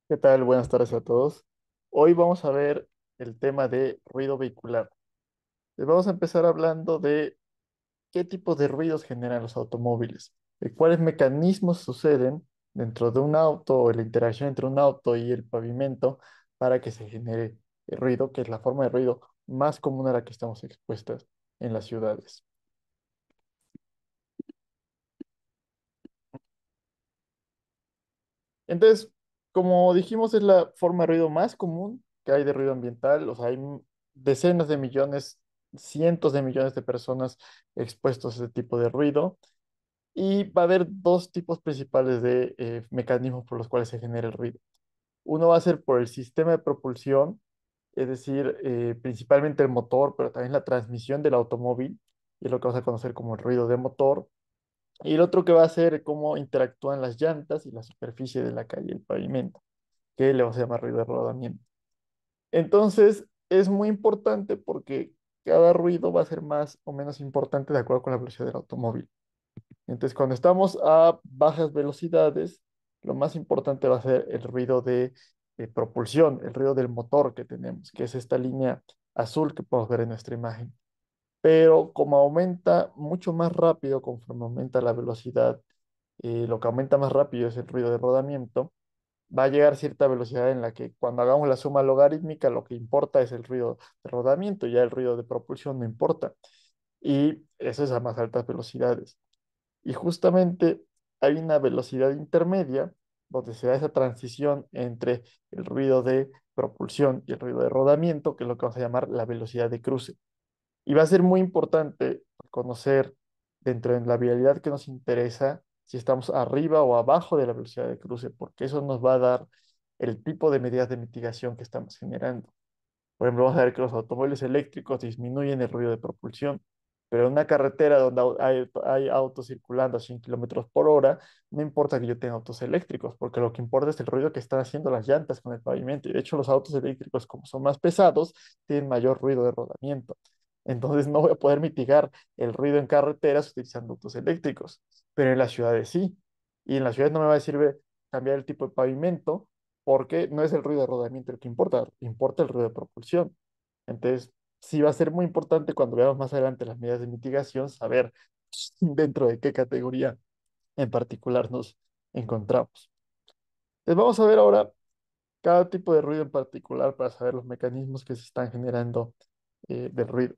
¿Qué tal? Buenas tardes a todos. Hoy vamos a ver el tema de ruido vehicular. Vamos a empezar hablando de qué tipo de ruidos generan los automóviles, de cuáles mecanismos suceden dentro de un auto o la interacción entre un auto y el pavimento para que se genere el ruido, que es la forma de ruido más común a la que estamos expuestas en las ciudades. Entonces, como dijimos, es la forma de ruido más común que hay de ruido ambiental. O sea, hay decenas de millones, cientos de millones de personas expuestos a ese tipo de ruido. Y va a haber dos tipos principales de mecanismos por los cuales se genera el ruido. Uno va a ser por el sistema de propulsión, es decir, principalmente el motor, pero también la transmisión del automóvil, y es lo que vamos a conocer como el ruido de motor. Y el otro que va a ser cómo interactúan las llantas y la superficie de la calle, el pavimento, que le vamos a llamar ruido de rodamiento. Entonces, es muy importante porque cada ruido va a ser más o menos importante de acuerdo con la velocidad del automóvil. Entonces, cuando estamos a bajas velocidades, lo más importante va a ser el ruido de propulsión, el ruido del motor que tenemos, que es esta línea azul que podemos ver en nuestra imagen. Pero como aumenta mucho más rápido conforme aumenta la velocidad, lo que aumenta más rápido es el ruido de rodamiento, va a llegar a cierta velocidad en la que cuando hagamos la suma logarítmica lo que importa es el ruido de rodamiento, ya el ruido de propulsión no importa. Y eso es a más altas velocidades. Y justamente hay una velocidad intermedia donde se da esa transición entre el ruido de propulsión y el ruido de rodamiento, que es lo que vamos a llamar la velocidad de cruce. Y va a ser muy importante conocer dentro de la vialidad que nos interesa si estamos arriba o abajo de la velocidad de cruce, porque eso nos va a dar el tipo de medidas de mitigación que estamos generando. Por ejemplo, vamos a ver que los automóviles eléctricos disminuyen el ruido de propulsión, pero en una carretera donde hay autos circulando a 100 kilómetros por hora, no importa que yo tenga autos eléctricos, porque lo que importa es el ruido que están haciendo las llantas con el pavimento. Y de hecho, los autos eléctricos, como son más pesados, tienen mayor ruido de rodamiento. Entonces, no voy a poder mitigar el ruido en carreteras utilizando autos eléctricos, pero en las ciudades sí. Y en las ciudades no me va a decir cambiar el tipo de pavimento porque no es el ruido de rodamiento el que importa, importa el ruido de propulsión. Entonces, sí va a ser muy importante cuando veamos más adelante las medidas de mitigación, saber dentro de qué categoría en particular nos encontramos. Entonces, vamos a ver ahora cada tipo de ruido en particular para saber los mecanismos que se están generando del ruido.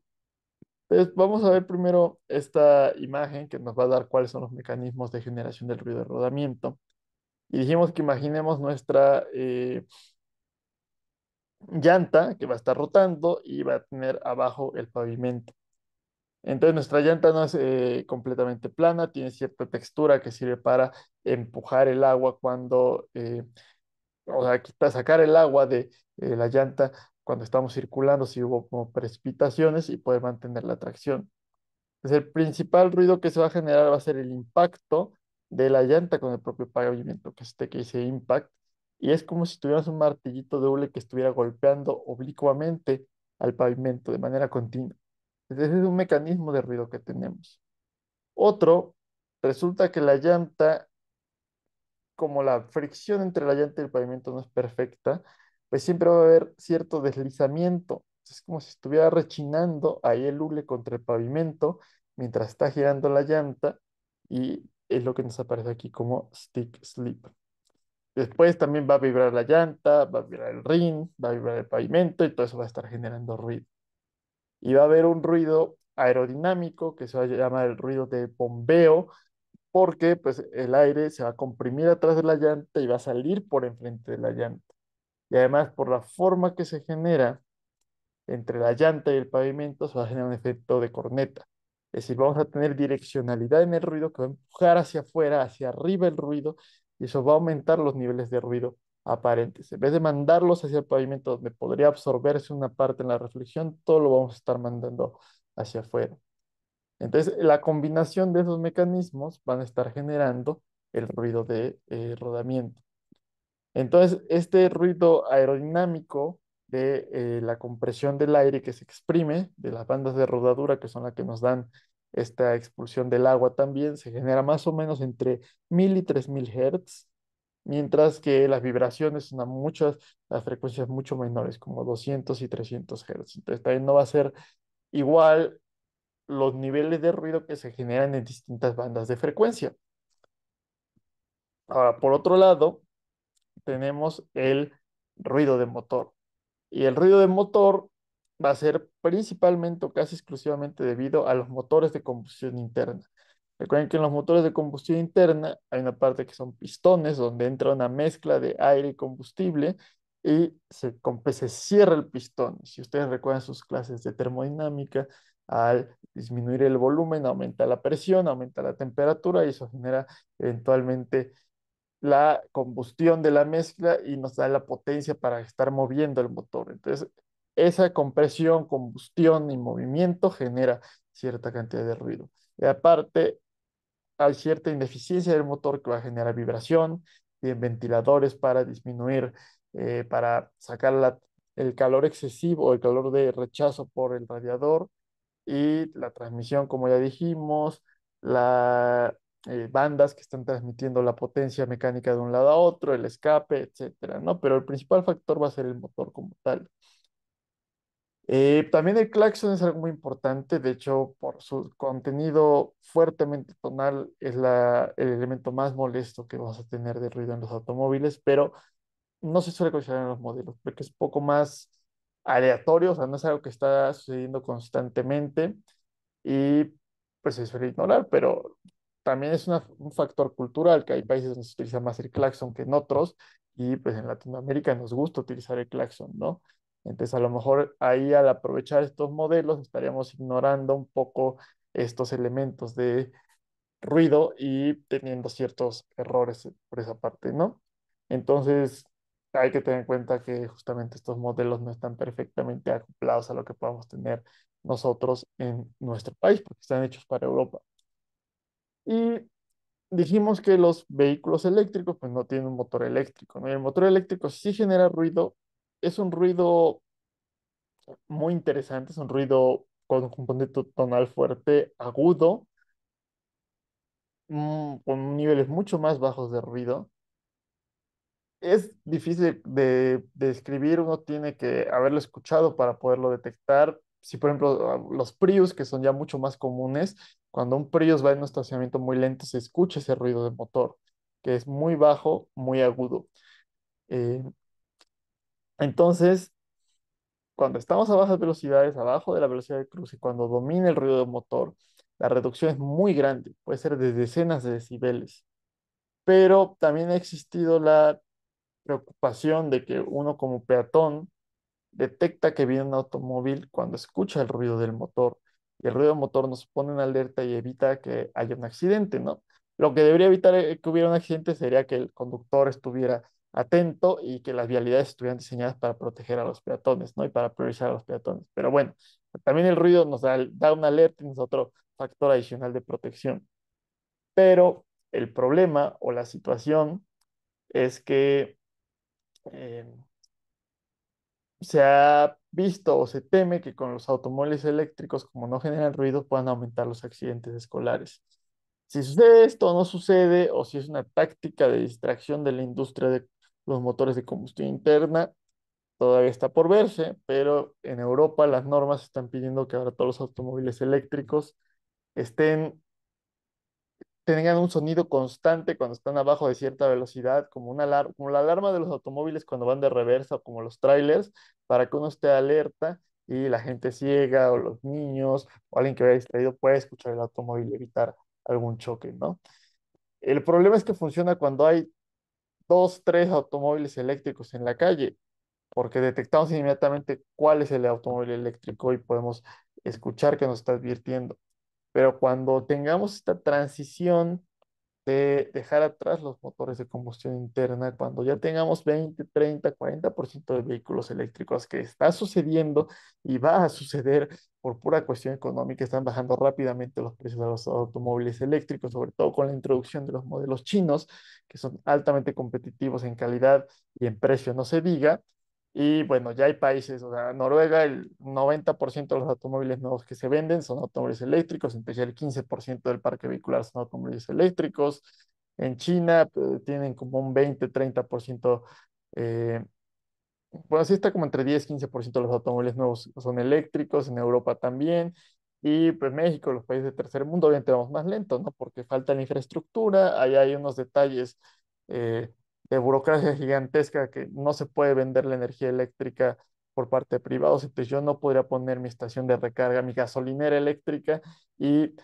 Entonces, vamos a ver primero esta imagen que nos va a dar cuáles son los mecanismos de generación del ruido de rodamiento. Y dijimos que imaginemos nuestra llanta que va a estar rotando y va a tener abajo el pavimento. Entonces nuestra llanta no es completamente plana, tiene cierta textura que sirve para empujar el agua cuando, o sea, sacar el agua de la llanta cuando estamos circulando, si hubo como precipitaciones y poder mantener la tracción. Entonces el principal ruido que se va a generar va a ser el impacto de la llanta con el propio pavimento, que es este que dice impact, y es como si tuviéramos un martillito de hule que estuviera golpeando oblicuamente al pavimento de manera continua. Ese es un mecanismo de ruido que tenemos. Otro, resulta que la llanta, como la fricción entre la llanta y el pavimento no es perfecta, pues siempre va a haber cierto deslizamiento. Es como si estuviera rechinando ahí el hule contra el pavimento mientras está girando la llanta y es lo que nos aparece aquí como stick slip. Después también va a vibrar la llanta, va a vibrar el rin, va a vibrar el pavimento y todo eso va a estar generando ruido. Y va a haber un ruido aerodinámico que se va a llamar el ruido de bombeo, porque pues el aire se va a comprimir atrás de la llanta y va a salir por enfrente de la llanta. Y además por la forma que se genera entre la llanta y el pavimento se va a generar un efecto de corneta. Es decir, vamos a tener direccionalidad en el ruido que va a empujar hacia afuera, hacia arriba el ruido, y eso va a aumentar los niveles de ruido aparentes. En vez de mandarlos hacia el pavimento donde podría absorberse una parte en la reflexión, todo lo vamos a estar mandando hacia afuera. Entonces, la combinación de esos mecanismos van a estar generando el ruido de rodamiento. Entonces, este ruido aerodinámico de la compresión del aire que se exprime, de las bandas de rodadura que son las que nos dan esta expulsión del agua también, se genera más o menos entre 1000 y 3000 Hz. mientras que las vibraciones son a muchas, las frecuencias mucho menores, como 200 y 300 Hz. Entonces también no va a ser igual los niveles de ruido que se generan en distintas bandas de frecuencia. Ahora, por otro lado, tenemos el ruido de motor. Y el ruido de motor va a ser principalmente o casi exclusivamente debido a los motores de combustión interna. Recuerden que en los motores de combustión interna hay una parte que son pistones, donde entra una mezcla de aire y combustible y se cierra el pistón. Si ustedes recuerdan sus clases de termodinámica, al disminuir el volumen aumenta la presión, aumenta la temperatura y eso genera eventualmente la combustión de la mezcla y nos da la potencia para estar moviendo el motor. Entonces, esa compresión, combustión y movimiento genera cierta cantidad de ruido. Y aparte, hay cierta ineficiencia del motor que va a generar vibración, y en ventiladores para disminuir, para sacar el calor excesivo o el calor de rechazo por el radiador y la transmisión, como ya dijimos, las bandas que están transmitiendo la potencia mecánica de un lado a otro, el escape, etcétera, ¿no? Pero el principal factor va a ser el motor como tal. También el claxon es algo muy importante, de hecho, por su contenido fuertemente tonal, es el elemento más molesto que vamos a tener de ruido en los automóviles, pero no se suele considerar en los modelos, porque es poco más aleatorio, o sea, no es algo que está sucediendo constantemente y pues se suele ignorar, pero también es un factor cultural, que hay países donde se utiliza más el claxon que en otros, y pues en Latinoamérica nos gusta utilizar el claxon, ¿no? Entonces a lo mejor ahí al aprovechar estos modelos estaríamos ignorando un poco estos elementos de ruido y teniendo ciertos errores por esa parte, ¿no? Entonces hay que tener en cuenta que justamente estos modelos no están perfectamente acoplados a lo que podamos tener nosotros en nuestro país, porque están hechos para Europa. Y dijimos que los vehículos eléctricos pues no tienen un motor eléctrico, ¿no? Y el motor eléctrico sí genera ruido, es un ruido muy interesante, es un ruido con un componente tonal fuerte, agudo, con niveles mucho más bajos de ruido. Es difícil de describir, uno tiene que haberlo escuchado para poderlo detectar. Si, por ejemplo, los Prius, que son ya mucho más comunes, cuando un Prius va en un estacionamiento muy lento, se escucha ese ruido de motor, que es muy bajo, muy agudo. Eh, entonces, cuando estamos a bajas velocidades, abajo de la velocidad de cruce, cuando domina el ruido del motor, la reducción es muy grande, puede ser de decenas de decibeles. Pero también ha existido la preocupación de que uno como peatón detecta que viene un automóvil cuando escucha el ruido del motor. Y el ruido del motor nos pone en alerta y evita que haya un accidente, ¿no? Lo que debería evitar que hubiera un accidente sería que el conductor estuviera atento y que las vialidades estuvieran diseñadas para proteger a los peatones, ¿no? Y para priorizar a los peatones. Pero bueno, también el ruido nos da una alerta y nos da otro factor adicional de protección. Pero el problema o la situación es que eh, se ha visto o se teme que con los automóviles eléctricos, como no generan ruido, puedan aumentar los accidentes escolares. Si sucede esto o no sucede, o si es una táctica de distracción de la industria de los motores de combustión interna, todavía está por verse, pero en Europa las normas están pidiendo que ahora todos los automóviles eléctricos estén tengan un sonido constante cuando están abajo de cierta velocidad, como como la alarma de los automóviles cuando van de reversa o como los trailers, para que uno esté alerta y la gente ciega o los niños o alguien que vaya distraído pueda escuchar el automóvil y evitar algún choque, ¿no? El problema es que funciona cuando hay dos, tres automóviles eléctricos en la calle, porque detectamos inmediatamente cuál es el automóvil eléctrico y podemos escuchar que nos está advirtiendo. Pero cuando tengamos esta transición de dejar atrás los motores de combustión interna cuando ya tengamos 20, 30, 40% de vehículos eléctricos, que está sucediendo y va a suceder por pura cuestión económica. Están bajando rápidamente los precios de los automóviles eléctricos, sobre todo con la introducción de los modelos chinos, que son altamente competitivos en calidad y en precio, no se diga. Y bueno, ya hay países, o sea, Noruega, el 90% de los automóviles nuevos que se venden son automóviles eléctricos, en especial el 15% del parque vehicular son automóviles eléctricos. En China tienen como un 20-30%. eh, bueno, sí está como entre 10-15% de los automóviles nuevos son eléctricos, en Europa también. Y pues México, los países de tercer mundo, obviamente vamos más lentos, ¿no? Porque falta la infraestructura, ahí hay unos detalles eh, de burocracia gigantesca que no se puede vender la energía eléctrica por parte de privados. Entonces yo no podría poner mi estación de recarga, mi gasolinera eléctrica y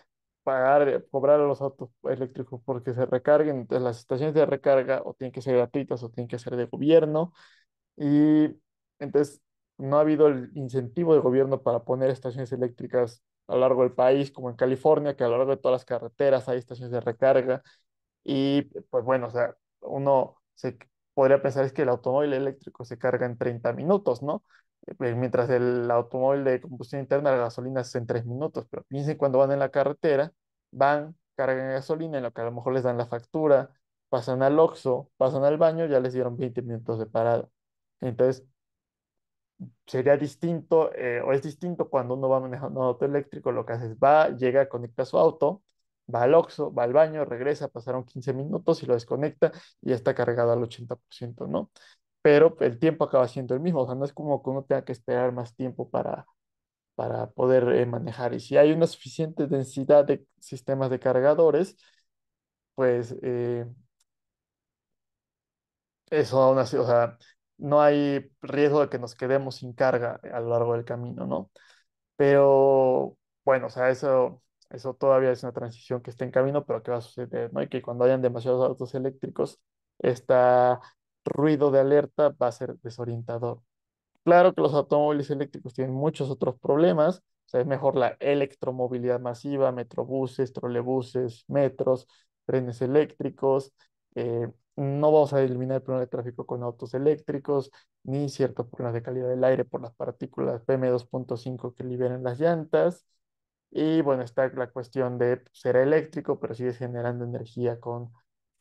pagar, cobrar a los autos eléctricos porque se recarguen. Entonces las estaciones de recarga o tienen que ser gratuitas o tienen que ser de gobierno y entonces no ha habido el incentivo del gobierno para poner estaciones eléctricas a lo largo del país, como en California, que a lo largo de todas las carreteras hay estaciones de recarga. Y pues bueno, o sea, uno se podría pensar es que el automóvil eléctrico se carga en 30 minutos, ¿no? Mientras el automóvil de combustión interna, la gasolina es en 3 minutos, pero piensen cuando van en la carretera, van, cargan gasolina, en lo que a lo mejor les dan la factura, pasan al Oxxo, pasan al baño, ya les dieron 20 minutos de parada. Entonces, sería distinto o es distinto cuando uno va manejando un auto eléctrico, lo que hace es va, llega, conecta su auto, va al Oxxo, va al baño, regresa, pasaron 15 minutos y lo desconecta y ya está cargado al 80%, ¿no? Pero el tiempo acaba siendo el mismo, o sea, no es como que uno tenga que esperar más tiempo para poder manejar. Y si hay una suficiente densidad de sistemas de cargadores, pues eso aún así, o sea, no hay riesgo de que nos quedemos sin carga a lo largo del camino, ¿no? Pero bueno, o sea, eso todavía es una transición que está en camino, pero que va a suceder, ¿no? Y que cuando hayan demasiados autos eléctricos, este ruido de alerta va a ser desorientador. Claro que los automóviles eléctricos tienen muchos otros problemas, o sea, es mejor la electromovilidad masiva, metrobuses, trolebuses, metros, trenes eléctricos. eh, no vamos a eliminar el problema de tráfico con autos eléctricos, ni ciertos problemas de calidad del aire por las partículas PM2.5 que liberan las llantas. Y bueno, está la cuestión de ser eléctrico, pero sigue generando energía con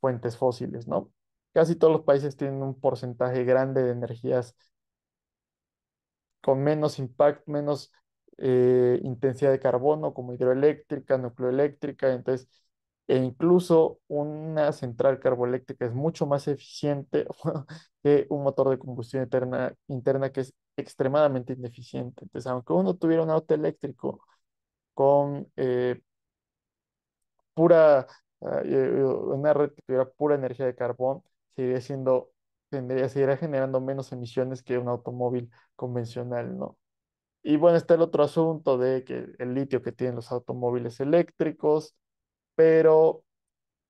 fuentes fósiles, ¿no? Casi todos los países tienen un porcentaje grande de energías con menos impacto, menos intensidad de carbono, como hidroeléctrica, nucleoeléctrica, entonces, e incluso una central carboeléctrica es mucho más eficiente que un motor de combustión interna que es extremadamente ineficiente. Entonces, aunque uno tuviera un auto eléctrico con pura, una red que tuviera pura energía de carbón, seguiría siendo, seguiría generando menos emisiones que un automóvil convencional, ¿no? Y bueno, está el otro asunto de que el litio que tienen los automóviles eléctricos, pero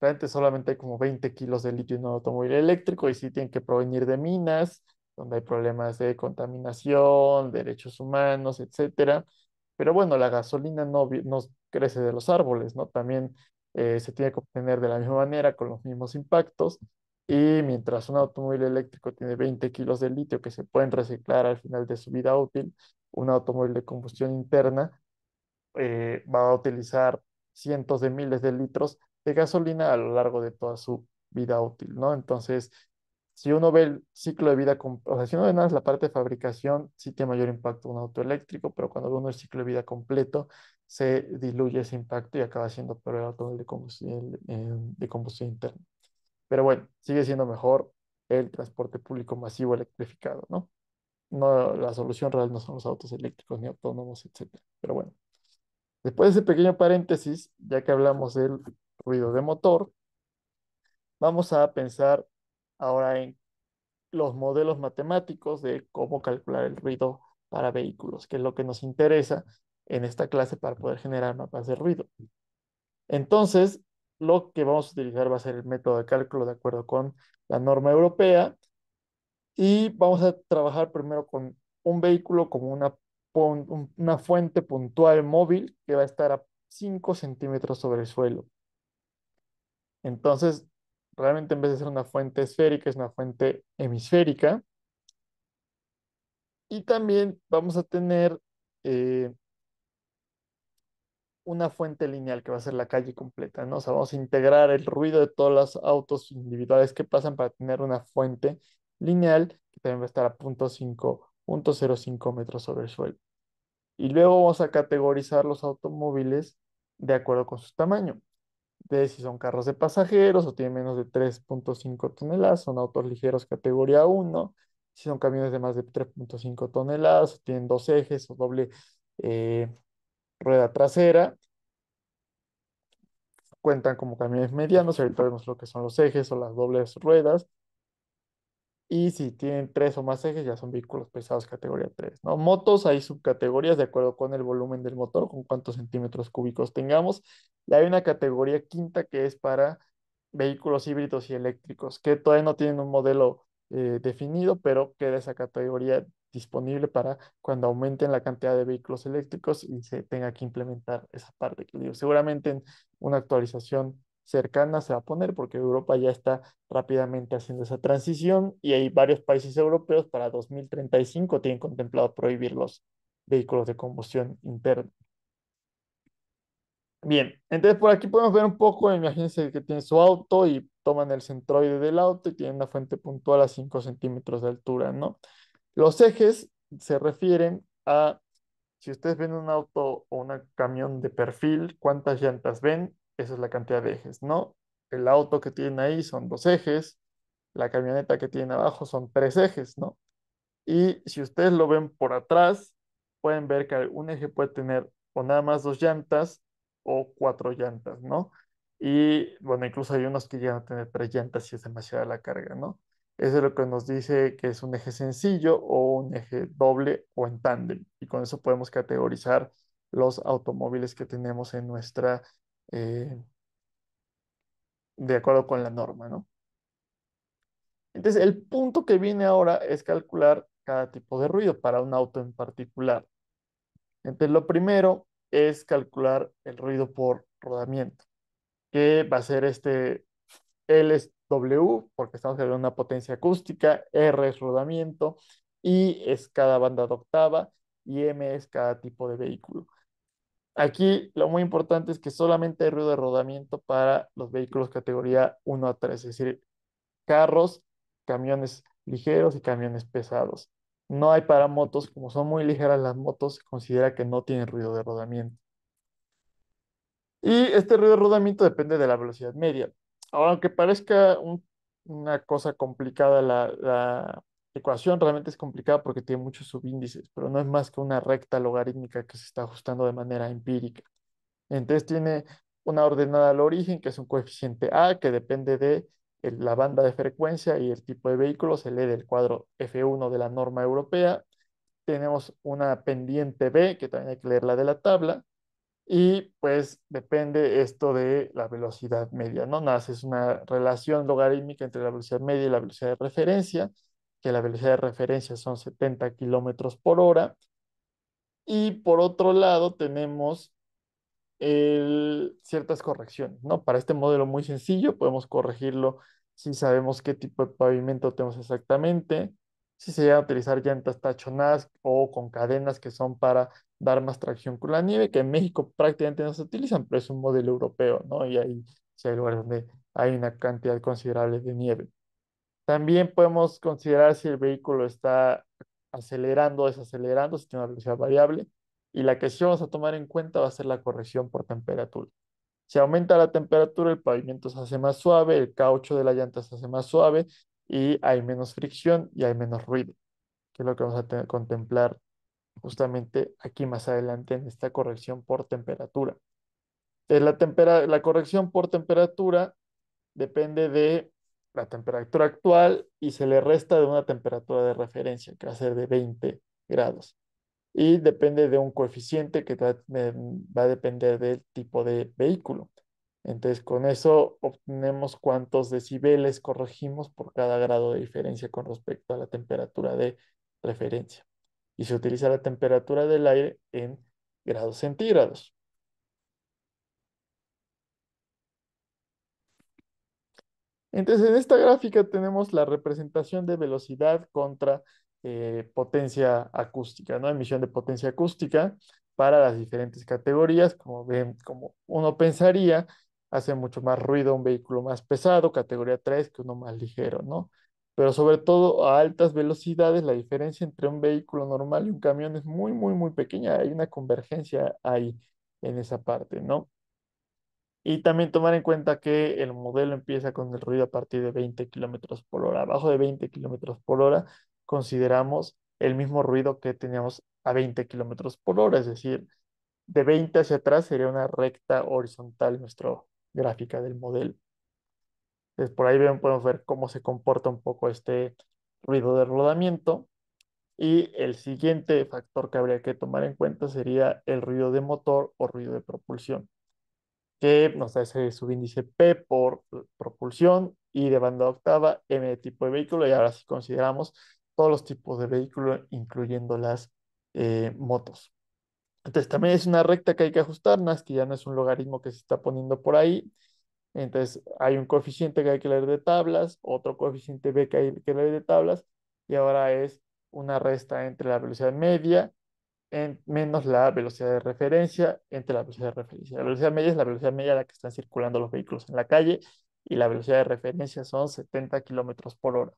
realmente solamente hay como 20 kilos de litio en un automóvil eléctrico y sí tienen que provenir de minas, donde hay problemas de contaminación, derechos humanos, etcétera. Pero bueno, la gasolina no crece de los árboles, ¿no? También se tiene que obtener de la misma manera, con los mismos impactos. Y mientras un automóvil eléctrico tiene 20 kilos de litio que se pueden reciclar al final de su vida útil, un automóvil de combustión interna va a utilizar cientos de miles de litros de gasolina a lo largo de toda su vida útil, ¿no? Entonces, si uno ve el ciclo de vida, o sea, si uno ve nada más la parte de fabricación, sí tiene mayor impacto un auto eléctrico, pero cuando uno el ciclo de vida completo, se diluye ese impacto y acaba siendo peor el automóvil de combustión interna. Pero bueno, sigue siendo mejor el transporte público masivo electrificado, ¿no? No, la solución real no son los autos eléctricos ni autónomos, etcétera. Pero bueno. Después de ese pequeño paréntesis, ya que hablamos del ruido de motor, vamos a pensar ahora en los modelos matemáticos de cómo calcular el ruido para vehículos, que es lo que nos interesa en esta clase para poder generar mapas de ruido. Entonces, lo que vamos a utilizar va a ser el método de cálculo de acuerdo con la norma europea y vamos a trabajar primero con un vehículo como una fuente puntual móvil que va a estar a 5 centímetros sobre el suelo. Entonces, realmente en vez de ser una fuente esférica, es una fuente hemisférica. Y también vamos a tener eh, una fuente lineal que va a ser la calle completa, ¿no? O sea, vamos a integrar el ruido de todos los autos individuales que pasan para tener una fuente lineal que también va a estar a 0.05 metros sobre el suelo. Y luego vamos a categorizar los automóviles de acuerdo con su tamaño. de si son carros de pasajeros o tienen menos de 3,5 toneladas, son autos ligeros categoría uno. Si son camiones de más de 3,5 toneladas, o tienen dos ejes o doble eh, rueda trasera, cuentan como camiones medianos. Ahorita vemos lo que son los ejes o las dobles ruedas. Y si tienen tres o más ejes, ya son vehículos pesados categoría 3, ¿no? Motos, hay subcategorías de acuerdo con el volumen del motor, con cuántos centímetros cúbicos tengamos. Y hay una categoría quinta que es para vehículos híbridos y eléctricos, que todavía no tienen un modelo definido, pero queda esa categoría disponible para cuando aumenten la cantidad de vehículos eléctricos y se tenga que implementar esa parte que digo. Seguramente en una actualización cercana se va a poner porque Europa ya está rápidamente haciendo esa transición y hay varios países europeos para 2035 tienen contemplado prohibir los vehículos de combustión interna. Bien, entonces por aquí podemos ver un poco, imagínense que tiene su auto y toman el centroide del auto y tienen una fuente puntual a 5 centímetros de altura, ¿no? Los ejes se refieren a, si ustedes ven un auto o un camión de perfil, ¿cuántas llantas ven? Esa es la cantidad de ejes, ¿no? El auto que tienen ahí son dos ejes, la camioneta que tienen abajo son tres ejes, ¿no? Y si ustedes lo ven por atrás, pueden ver que un eje puede tener o nada más dos llantas o cuatro llantas, ¿no? Y bueno, incluso hay unos que llegan a tener tres llantas si es demasiada la carga, ¿no? Eso es lo que nos dice que es un eje sencillo o un eje doble o en tándem. Y con eso podemos categorizar los automóviles que tenemos en nuestra, eh, de acuerdo con la norma, ¿no? Entonces, el punto que viene ahora es calcular cada tipo de ruido para un auto en particular. Entonces, lo primero es calcular el ruido por rodamiento, que va a ser este L es W, porque estamos hablando de una potencia acústica, R es rodamiento, I es cada banda de octava y M es cada tipo de vehículo. Aquí lo muy importante es que solamente hay ruido de rodamiento para los vehículos categoría 1 a 3, es decir, carros, camiones ligeros y camiones pesados. No hay para motos, como son muy ligeras las motos, se considera que no tienen ruido de rodamiento. Y este ruido de rodamiento depende de la velocidad media. Ahora, aunque parezca una cosa complicada, la ecuación realmente es complicada porque tiene muchos subíndices, pero no es más que una recta logarítmica que se está ajustando de manera empírica. Entonces tiene una ordenada al origen, que es un coeficiente A, que depende de la banda de frecuencia y el tipo de vehículo, se lee del cuadro F1 de la norma europea. Tenemos una pendiente B, que también hay que leerla de la tabla, y pues depende esto de la velocidad media, ¿no? Nada, es una relación logarítmica entre la velocidad media y la velocidad de referencia, que la velocidad de referencia son 70 kilómetros por hora. Y por otro lado tenemos ciertas correcciones, ¿no? Para este modelo muy sencillo podemos corregirlo si sabemos qué tipo de pavimento tenemos exactamente, si se llega a utilizar llantas tachonadas o con cadenas que son para dar más tracción con la nieve, que en México prácticamente no se utilizan, pero es un modelo europeo, ¿no? Y ahí sí hay lugares donde hay una cantidad considerable de nieve. También podemos considerar si el vehículo está acelerando o desacelerando, si tiene una velocidad variable. Y la que sí vamos a tomar en cuenta va a ser la corrección por temperatura. Si aumenta la temperatura, el pavimento se hace más suave, el caucho de la llanta se hace más suave y hay menos fricción y hay menos ruido, que es lo que vamos a contemplar justamente aquí más adelante en esta corrección por temperatura. La corrección por temperatura depende de la temperatura actual y se le resta de una temperatura de referencia, que va a ser de 20 grados. Y depende de un coeficiente que va a depender del tipo de vehículo. Entonces, con eso obtenemos cuántos decibeles corregimos por cada grado de diferencia con respecto a la temperatura de referencia. Y se utiliza la temperatura del aire en grados centígrados. Entonces, en esta gráfica tenemos la representación de velocidad contra potencia acústica, ¿no? Emisión de potencia acústica para las diferentes categorías. Como ven, como uno pensaría, hace mucho más ruido un vehículo más pesado, categoría 3, que uno más ligero, ¿no? Pero sobre todo a altas velocidades, la diferencia entre un vehículo normal y un camión es muy, muy, muy pequeña. Hay una convergencia ahí en esa parte, ¿no? Y también tomar en cuenta que el modelo empieza con el ruido a partir de 20 kilómetros por hora. Abajo de 20 kilómetros por hora consideramos el mismo ruido que teníamos a 20 kilómetros por hora, es decir, de 20 hacia atrás sería una recta horizontal nuestra gráfica del modelo. Entonces, por ahí podemos ver cómo se comporta un poco este ruido de rodamiento. Y el siguiente factor que habría que tomar en cuenta sería el ruido de motor o ruido de propulsión, que nos da ese subíndice P por propulsión y de banda octava, M de tipo de vehículo, y ahora sí consideramos todos los tipos de vehículo, incluyendo las motos. Entonces también es una recta que hay que ajustar, más que ya no es un logaritmo que se está poniendo por ahí. Entonces hay un coeficiente que hay que leer de tablas, otro coeficiente B que hay que leer de tablas, y ahora es una resta entre la velocidad media menos la velocidad de referencia entre la velocidad de referencia. La velocidad media es la velocidad media a la que están circulando los vehículos en la calle y la velocidad de referencia son 70 kilómetros por hora.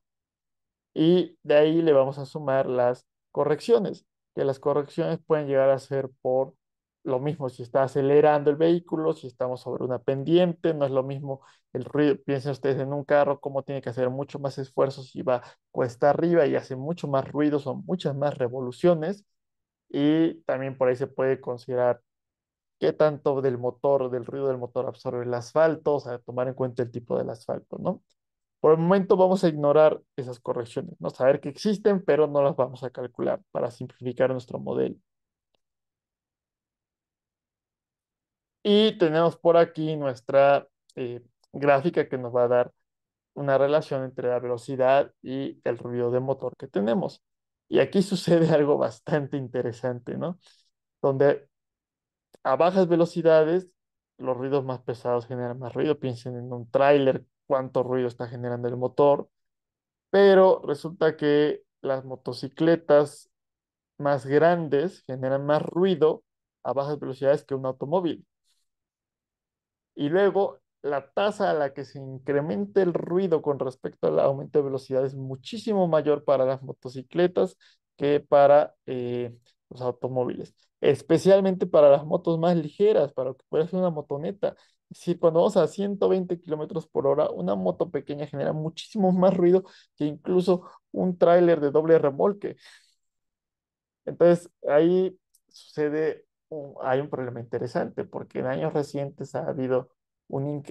Y de ahí le vamos a sumar las correcciones, que las correcciones pueden llegar a ser por lo mismo si está acelerando el vehículo, si estamos sobre una pendiente, no es lo mismo el ruido. Piensen ustedes en un carro, cómo tiene que hacer mucho más esfuerzo si va cuesta arriba y hace mucho más ruido, son muchas más revoluciones y también por ahí se puede considerar qué tanto del motor, del ruido del motor absorbe el asfalto, o sea, tomar en cuenta el tipo del asfalto, ¿no? Por el momento vamos a ignorar esas correcciones, ¿no? Saber que existen, pero no las vamos a calcular para simplificar nuestro modelo. Y tenemos por aquí nuestra gráfica que nos va a dar una relación entre la velocidad y el ruido de motor que tenemos. Y aquí sucede algo bastante interesante, ¿no? Donde a bajas velocidades, los ruidos más pesados generan más ruido. Piensen en un tráiler, cuánto ruido está generando el motor. Pero resulta que las motocicletas más grandes generan más ruido a bajas velocidades que un automóvil. Y luego, la tasa a la que se incrementa el ruido con respecto al aumento de velocidad es muchísimo mayor para las motocicletas que para los automóviles, especialmente para las motos más ligeras, para lo que puede ser una motoneta. Es decir, cuando vamos a 120 kilómetros por hora, una moto pequeña genera muchísimo más ruido que incluso un tráiler de doble remolque. Entonces, ahí hay un problema interesante, porque en años recientes ha habido un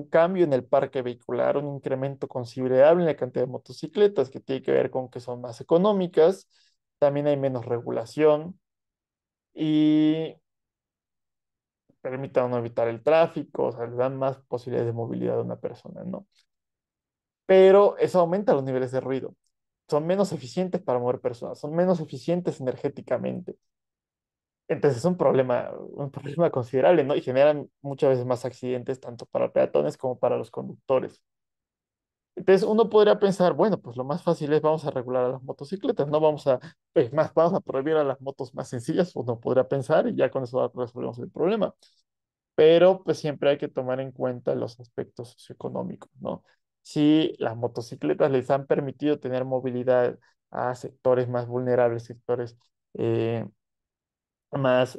cambio en el parque vehicular, un incremento considerable en la cantidad de motocicletas, que tiene que ver con que son más económicas, también hay menos regulación y permite a uno evitar el tráfico, o sea, le dan más posibilidades de movilidad a una persona, ¿no? Pero eso aumenta los niveles de ruido. Son menos eficientes para mover personas, son menos eficientes energéticamente. Entonces es un problema considerable, ¿no? Y generan muchas veces más accidentes, tanto para peatones como para los conductores. Entonces uno podría pensar, bueno, pues lo más fácil es vamos a regular a las motocicletas, no vamos a, es más, vamos a prohibir a las motos más sencillas, uno podría pensar y ya con eso resolvemos el problema. Pero pues siempre hay que tomar en cuenta los aspectos socioeconómicos, ¿no? Si las motocicletas les han permitido tener movilidad a sectores más vulnerables, sectores más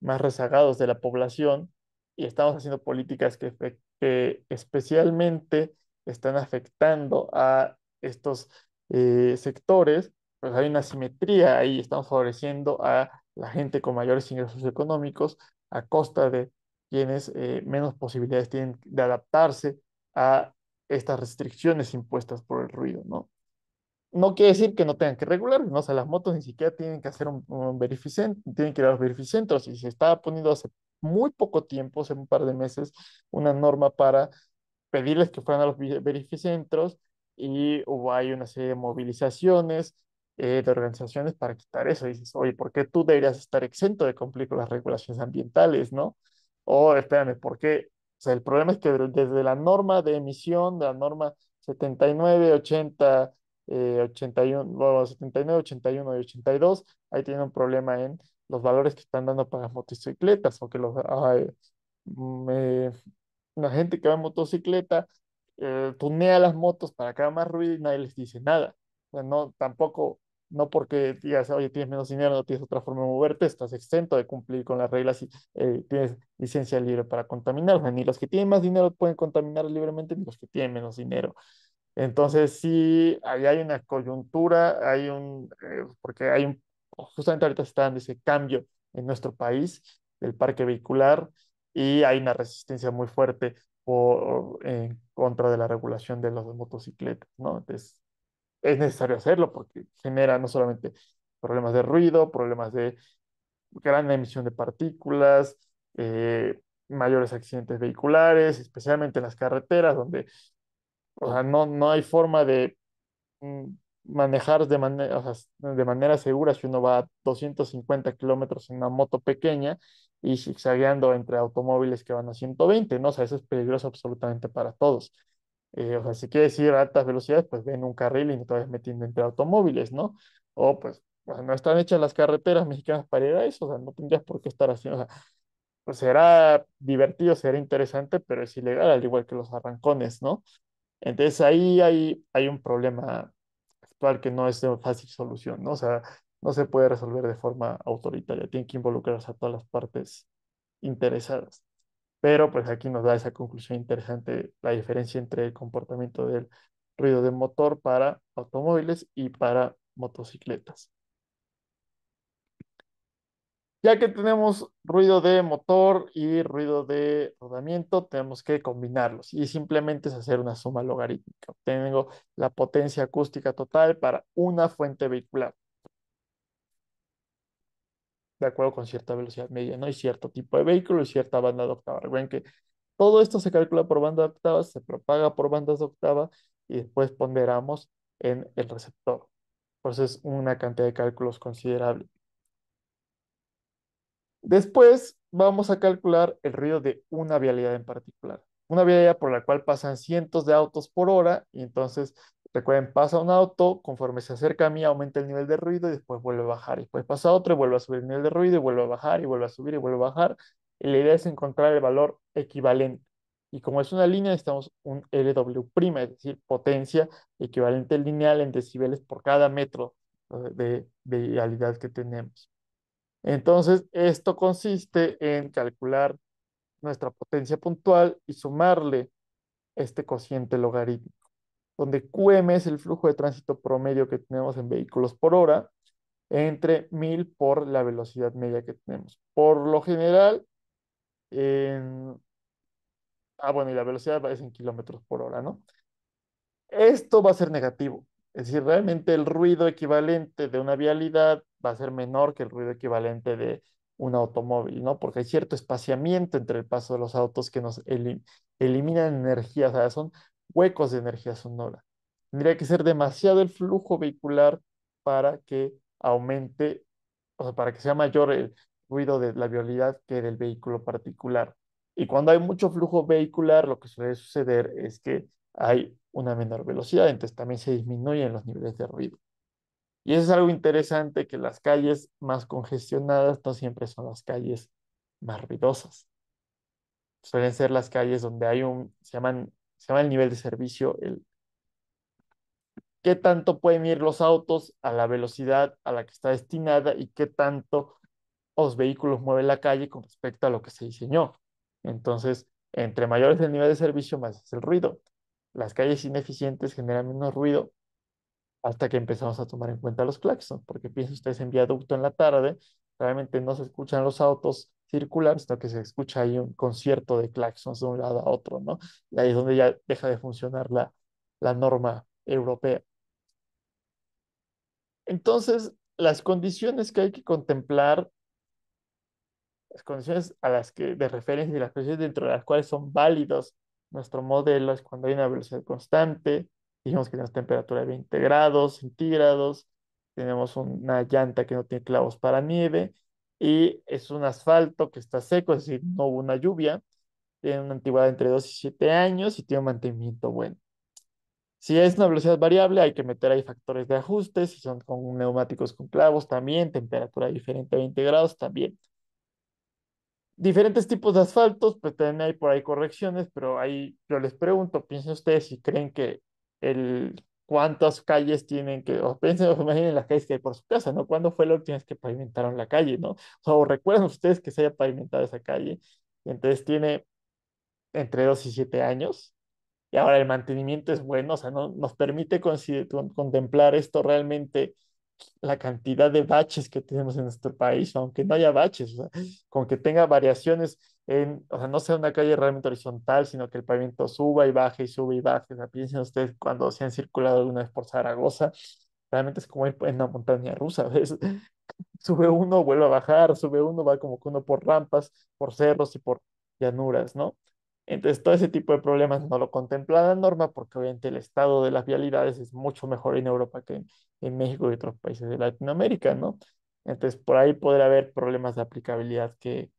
más rezagados de la población y estamos haciendo políticas que especialmente están afectando a estos sectores, pues hay una simetría ahí, estamos favoreciendo a la gente con mayores ingresos económicos a costa de quienes menos posibilidades tienen de adaptarse a estas restricciones impuestas por el ruido, ¿no? No quiere decir que no tengan que regular, ¿no? O sea, las motos ni siquiera tienen que hacer un verificentro, tienen que ir a los verificentros y se estaba poniendo hace muy poco tiempo, hace un par de meses, una norma para pedirles que fueran a los verificentros y hubo ahí una serie de movilizaciones de organizaciones para quitar eso. Y dices, oye, ¿por qué tú deberías estar exento de cumplir con las regulaciones ambientales, ¿no? O espérame, ¿por qué? O sea, el problema es que desde la norma de emisión, de la norma 79, 80, 81, bueno, 79, 81 y 82, ahí tiene un problema en los valores que están dando para las motocicletas o que mm, eh, la gente que va en motocicleta tunea las motos para que haga más ruido y nadie les dice nada. O sea, no, tampoco. No porque digas, oye, tienes menos dinero, no tienes otra forma de moverte, estás exento de cumplir con las reglas y tienes licencia libre para contaminar. O sea, ni los que tienen más dinero pueden contaminar libremente, ni los que tienen menos dinero. Entonces, sí, ahí hay una coyuntura, porque justamente ahorita se está dando ese cambio en nuestro país del parque vehicular y hay una resistencia muy fuerte en contra de la regulación de las motocicletas, ¿no? Entonces, es necesario hacerlo porque genera no solamente problemas de ruido, problemas de gran emisión de partículas, mayores accidentes vehiculares, especialmente en las carreteras, donde, o sea, no hay forma de mm, manejar o sea, de manera segura si uno va a 250 kilómetros en una moto pequeña y zigzagueando entre automóviles que van a 120, ¿no? O sea, eso es peligroso absolutamente para todos. O sea, si quieres ir a altas velocidades, pues ven un carril y no te vayas metiendo entre automóviles, ¿no? O pues, no están hechas las carreteras mexicanas para ir a eso, o sea, no tendrías por qué estar haciendo, o sea, pues será divertido, será interesante, pero es ilegal, al igual que los arrancones, ¿no? Entonces ahí hay un problema actual que no es de fácil solución, ¿no? O sea, no se puede resolver de forma autoritaria, tiene que involucrarse a todas las partes interesadas. Pero pues aquí nos da esa conclusión interesante, la diferencia entre el comportamiento del ruido de motor para automóviles y para motocicletas. Ya que tenemos ruido de motor y ruido de rodamiento, tenemos que combinarlos y simplemente es hacer una suma logarítmica. Tengo la potencia acústica total para una fuente vehicular, de acuerdo con cierta velocidad media, ¿no? Y cierto tipo de vehículo y cierta banda de octava. Recuerden que todo esto se calcula por banda de octava, se propaga por bandas de octava y después ponderamos en el receptor. Por eso es una cantidad de cálculos considerable. Después vamos a calcular el ruido de una vialidad en particular. Una vialidad por la cual pasan cientos de autos por hora y entonces, recuerden, pasa un auto, conforme se acerca a mí aumenta el nivel de ruido y después vuelve a bajar. Y después pasa otro y vuelve a subir el nivel de ruido y vuelve a bajar y vuelve a subir y vuelve a bajar. Y la idea es encontrar el valor equivalente. Y como es una línea, necesitamos un LW', es decir, potencia equivalente lineal en decibeles por cada metro de vialidad que tenemos. Entonces, esto consiste en calcular nuestra potencia puntual y sumarle este cociente logarítmico, donde QM es el flujo de tránsito promedio que tenemos en vehículos por hora, entre 1000 por la velocidad media que tenemos. Por lo general, en... bueno, y la velocidad es en kilómetros por hora, ¿no? Esto va a ser negativo. Es decir, realmente el ruido equivalente de una vialidad va a ser menor que el ruido equivalente de un automóvil, ¿no? Porque hay cierto espaciamiento entre el paso de los autos que nos eliminan energía, o sea, son huecos de energía sonora. Tendría que ser demasiado el flujo vehicular para que aumente, o sea, para que sea mayor el ruido de la vialidad que del vehículo particular. Y cuando hay mucho flujo vehicular, lo que suele suceder es que hay una menor velocidad, entonces también se disminuyen los niveles de ruido. Y eso es algo interesante, que las calles más congestionadas no siempre son las calles más ruidosas. Suelen ser las calles donde hay se llama el nivel de servicio, el qué tanto pueden ir los autos a la velocidad a la que está destinada y qué tanto los vehículos mueven la calle con respecto a lo que se diseñó. Entonces, entre mayor es el nivel de servicio, más es el ruido. Las calles ineficientes generan menos ruido hasta que empezamos a tomar en cuenta los claxons, porque piensen ustedes en viaducto en la tarde, realmente no se escuchan los autos circular, sino que se escucha ahí un concierto de claxons de un lado a otro, ¿no? Y ahí es donde ya deja de funcionar la norma europea. Entonces, las condiciones que hay que contemplar, las condiciones a las que de referencia y las condiciones dentro de las cuales son válidos nuestro modelo es cuando hay una velocidad constante, dijimos que tenemos temperatura de 20 grados centígrados, tenemos una llanta que no tiene clavos para nieve y es un asfalto que está seco, es decir, no hubo una lluvia, tiene una antigüedad entre 2 y 7 años y tiene un mantenimiento bueno. Si es una velocidad variable, hay que meter ahí factores de ajuste, si son con neumáticos con clavos también, temperatura diferente a 20 grados también. Diferentes tipos de asfaltos, pues también hay por ahí correcciones, pero ahí yo les pregunto, piensen ustedes si creen que el cuántas calles tienen que, o piensen, o imaginen las calles que hay por su casa, ¿no? ¿Cuándo fue la última vez que pavimentaron la calle, ¿no? O recuerdan ustedes que se haya pavimentado esa calle, y entonces tiene entre 2 y 7 años, y ahora el mantenimiento es bueno, o sea, no, nos permite contemplar esto realmente, la cantidad de baches que tenemos en nuestro país, aunque no haya baches, o sea, con que tenga variaciones o sea, no sea una calle realmente horizontal, sino que el pavimento suba y baje y sube y baje. O sea, piensen ustedes cuando se han circulado alguna vez por Zaragoza, realmente es como ir en una montaña rusa, ¿ves? Sube uno, vuelve a bajar, sube uno, va como que uno por rampas, por cerros y por llanuras, ¿no? Entonces, todo ese tipo de problemas no lo contempla la norma porque obviamente el estado de las vialidades es mucho mejor en Europa que en México y otros países de Latinoamérica, ¿no? Entonces, por ahí podría haber problemas de aplicabilidad que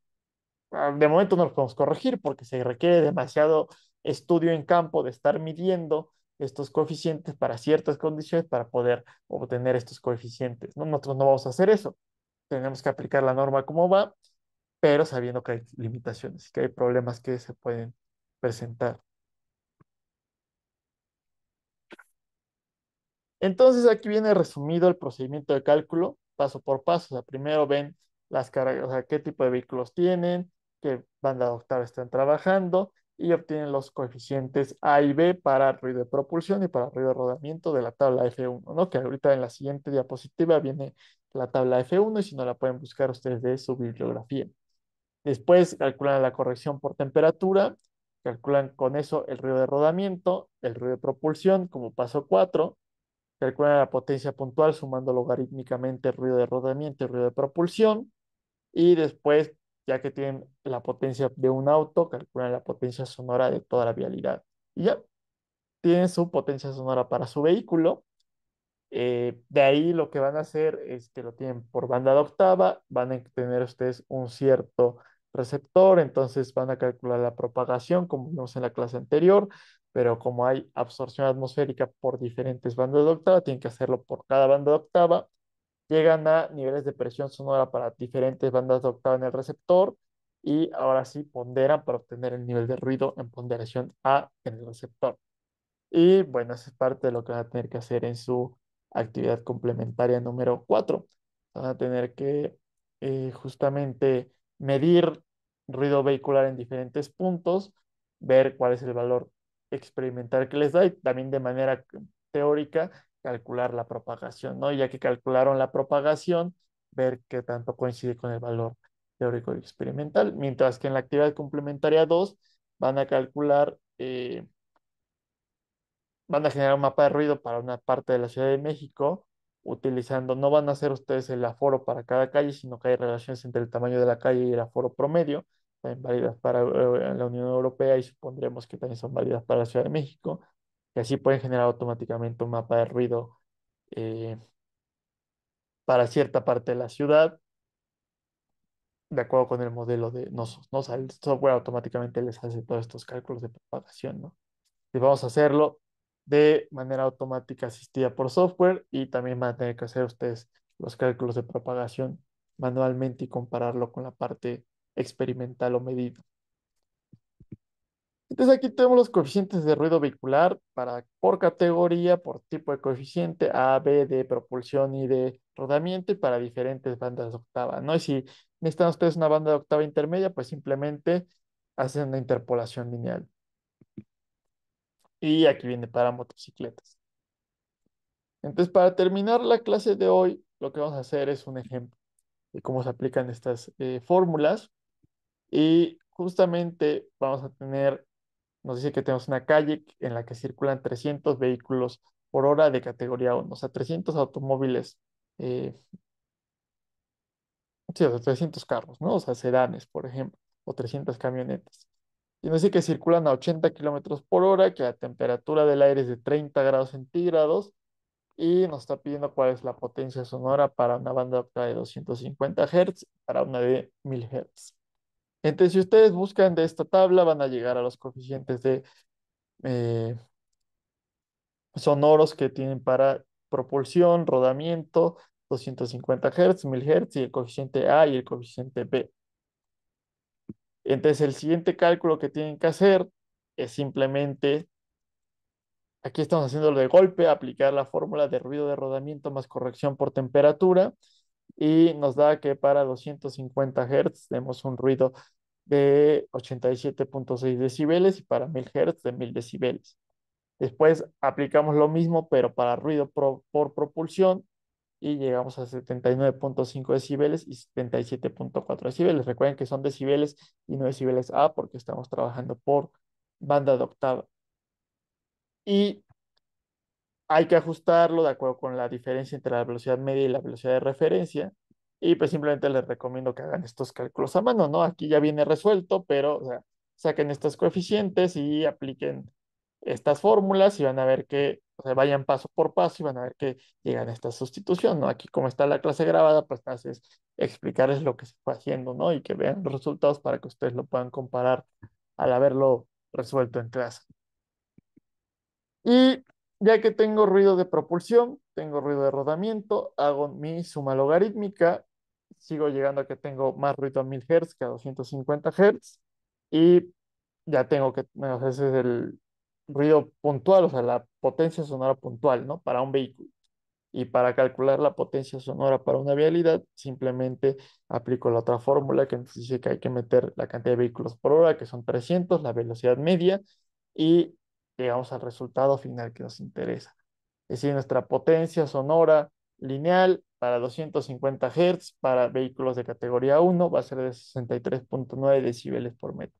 de momento no los podemos corregir porque se requiere demasiado estudio en campo de estar midiendo estos coeficientes para ciertas condiciones para poder obtener estos coeficientes, ¿no? Nosotros no vamos a hacer eso. Tenemos que aplicar la norma como va, pero sabiendo que hay limitaciones y que hay problemas que se pueden presentar. Entonces aquí viene resumido el procedimiento de cálculo paso por paso. O sea, primero ven las cargas, o sea, qué tipo de vehículos tienen, qué banda octava están trabajando y obtienen los coeficientes A y B para ruido de propulsión y para ruido de rodamiento de la tabla F1, ¿no? Que ahorita en la siguiente diapositiva viene la tabla F1 y si no la pueden buscar ustedes de su bibliografía. Después calculan la corrección por temperatura, calculan con eso el ruido de rodamiento, el ruido de propulsión como paso 4. Calculan la potencia puntual sumando logarítmicamente el ruido de rodamiento y el ruido de propulsión. Y después, ya que tienen la potencia de un auto, calculan la potencia sonora de toda la vialidad. Y ya tienen su potencia sonora para su vehículo. De ahí lo que van a hacer es que lo tienen por banda de octava, van a tener ustedes un cierto receptor, entonces van a calcular la propagación, como vimos en la clase anterior, pero como hay absorción atmosférica por diferentes bandas de octava, tienen que hacerlo por cada banda de octava. Llegan a niveles de presión sonora para diferentes bandas de octava en el receptor y ahora sí ponderan para obtener el nivel de ruido en ponderación A en el receptor. Y bueno, eso es parte de lo que van a tener que hacer en su actividad complementaria número 4. Van a tener que justamente medir ruido vehicular en diferentes puntos, ver cuál es el valor experimental que les da y también de manera teórica calcular la propagación, ¿no? Ya que calcularon la propagación, ver qué tanto coincide con el valor teórico y experimental. Mientras que en la actividad complementaria 2 van a calcular van a generar un mapa de ruido para una parte de la Ciudad de México, utilizando, no van a hacer ustedes el aforo para cada calle, sino que hay relaciones entre el tamaño de la calle y el aforo promedio, también válidas para la Unión Europea y supondremos que también son válidas para la Ciudad de México, y así pueden generar automáticamente un mapa de ruido eh, para cierta parte de la ciudad, de acuerdo con el modelo de Nosos, ¿no? O sea, el software automáticamente les hace todos estos cálculos de propagación, ¿no? Y vamos a hacerlo de manera automática asistida por software y también van a tener que hacer ustedes los cálculos de propagación manualmente y compararlo con la parte experimental o medida. Entonces aquí tenemos los coeficientes de ruido vehicular por categoría, por tipo de coeficiente A, B, de propulsión y de rodamiento y para diferentes bandas de octava, ¿no? Y si necesitan ustedes una banda de octava intermedia, pues simplemente hacen una interpolación lineal. Y aquí viene para motocicletas. Entonces, para terminar la clase de hoy, lo que vamos a hacer es un ejemplo de cómo se aplican estas fórmulas. Y justamente vamos a tener, nos dice que tenemos una calle en la que circulan 300 vehículos por hora de categoría 1, o sea, 300 automóviles, eh, sí, o sea, 300 carros, ¿no? O sea, sedanes, por ejemplo, o 300 camionetas. Y nos dice que circulan a 80 kilómetros por hora, que la temperatura del aire es de 30 grados centígrados y nos está pidiendo cuál es la potencia sonora para una banda de octava de 250 Hz, para una de 1000 Hz. Entonces, si ustedes buscan de esta tabla, van a llegar a los coeficientes de eh, sonoros que tienen para propulsión, rodamiento, 250 Hz, 1000 Hz y el coeficiente A y el coeficiente B. Entonces, el siguiente cálculo que tienen que hacer es simplemente Aquí estamos haciéndolo de golpe, aplicar la fórmula de ruido de rodamiento más corrección por temperatura y nos da que para 250 Hz tenemos un ruido de 87,6 decibeles y para 1000 Hz de 1000 decibeles. Después aplicamos lo mismo, pero para ruido por propulsión y llegamos a 79,5 decibeles y 77,4 decibeles. Recuerden que son decibeles y no decibeles A porque estamos trabajando por banda de octava. Y hay que ajustarlo de acuerdo con la diferencia entre la velocidad media y la velocidad de referencia. Y pues simplemente les recomiendo que hagan estos cálculos a mano, ¿no? Aquí ya viene resuelto, pero o sea, saquen estos coeficientes y apliquen estas fórmulas y van a ver que, o sea, vayan paso por paso y van a ver que llegan a esta sustitución, ¿no? Aquí como está la clase grabada, pues haces explicarles lo que se fue haciendo, ¿no? Y que vean los resultados para que ustedes lo puedan comparar al haberlo resuelto en clase. Y ya que tengo ruido de propulsión, tengo ruido de rodamiento, hago mi suma logarítmica, sigo llegando a que tengo más ruido a 1000 Hz que a 250 Hz y ya tengo que, bueno, ese es el ruido puntual, o sea, la potencia sonora puntual, ¿no? Para un vehículo. Y para calcular la potencia sonora para una vialidad, simplemente aplico la otra fórmula que nos dice que hay que meter la cantidad de vehículos por hora, que son 300, la velocidad media, y llegamos al resultado final que nos interesa. Es decir, nuestra potencia sonora lineal para 250 Hz para vehículos de categoría 1 va a ser de 63,9 decibeles por metro.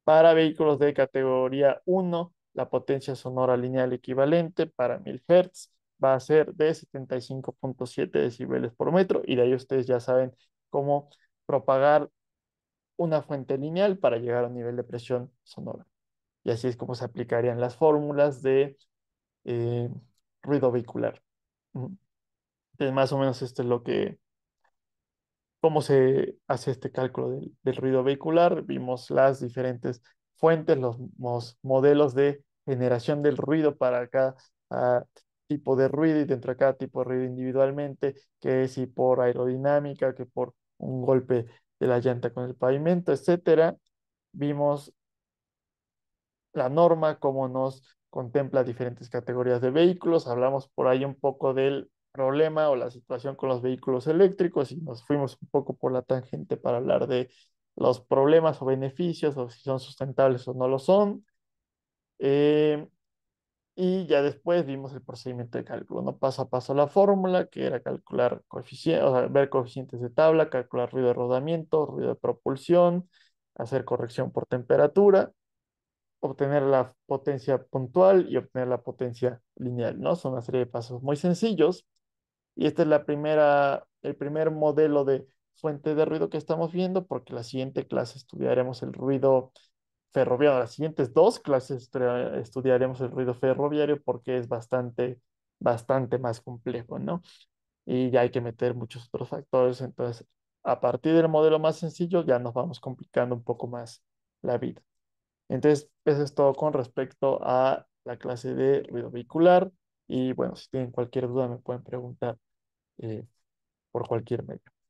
Para vehículos de categoría 1, la potencia sonora lineal equivalente para 1000 Hz va a ser de 75,7 decibeles por metro y de ahí ustedes ya saben cómo propagar una fuente lineal para llegar a un nivel de presión sonora. Y así es como se aplicarían las fórmulas de eh, ruido vehicular. Entonces, más o menos esto es lo que cómo se hace este cálculo del ruido vehicular. Vimos las diferentes fuentes, los modelos de generación del ruido para cada tipo de ruido y dentro de cada tipo de ruido individualmente, que si por aerodinámica, que por un golpe de la llanta con el pavimento, etcétera. Vimos la norma, cómo nos contempla diferentes categorías de vehículos. Hablamos por ahí un poco del problema o la situación con los vehículos eléctricos y nos fuimos un poco por la tangente para hablar de los problemas o beneficios o si son sustentables o no lo son. Eh, y ya después vimos el procedimiento de cálculo, ¿no? Paso a paso la fórmula, que era calcular coeficientes, o sea, ver coeficientes de tabla, calcular ruido de rodamiento, ruido de propulsión, hacer corrección por temperatura obtener la potencia puntual y obtener la potencia lineal, ¿no? Son una serie de pasos muy sencillos. Y esta es el primer modelo de fuente de ruido que estamos viendo, porque la siguiente clase estudiaremos el ruido ferroviario. Las siguientes dos clases estudiaremos el ruido ferroviario porque es bastante más complejo, ¿no? Y ya hay que meter muchos otros factores. Entonces, a partir del modelo más sencillo, ya nos vamos complicando un poco más la vida. Entonces, eso es todo con respecto a la clase de ruido vehicular. Y bueno, si tienen cualquier duda me pueden preguntar por cualquier medio.